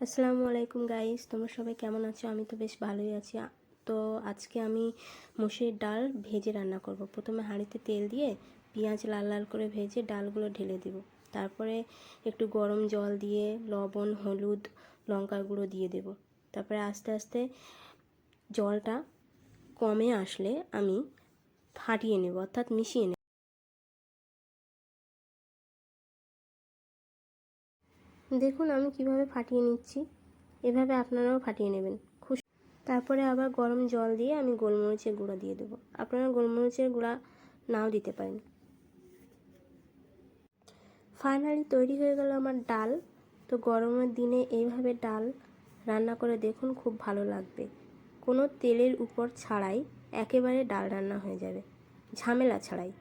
আসসালামু আলাইকুম গাইস, তোমরা সবাই কেমন আছো? আমি তো বেশ ভালোই আছি। তো আজকে আমি মুসুরির ডাল ভেজে রান্না করব। প্রথমে হাঁড়িতে তেল দিয়ে পেঁয়াজ লাল লাল করে ভেজে ডালগুলো ঢেলে দেব। তারপরে একটু গরম জল দিয়ে লবণ, হলুদ, লঙ্কার গুঁড়ো দিয়ে দেব। তারপরে আস্তে আস্তে জলটা কমে আসলে আমি ফাটিয়ে নেব, অর্থাৎ মিশিয়ে নেব। দেখুন আমি কিভাবে ফাটিয়ে নিচ্ছি, এভাবে আপনারাও ফাটিয়ে নেবেন। তারপরে আবার গরম জল দিয়ে আমি গোলমরিচের গুঁড়া দিয়ে দেবো। আপনারা গোলমরিচের গুঁড়া নাও দিতে পারেন। ফাইনালি তৈরি হয়ে গেল আমার ডাল। তো গরমের দিনে এইভাবে ডাল রান্না করে দেখুন, খুব ভালো লাগবে। কোনো তেলের উপর ছাড়াই একেবারে ডাল রান্না হয়ে যাবে, ঝামেলা ছাড়াই।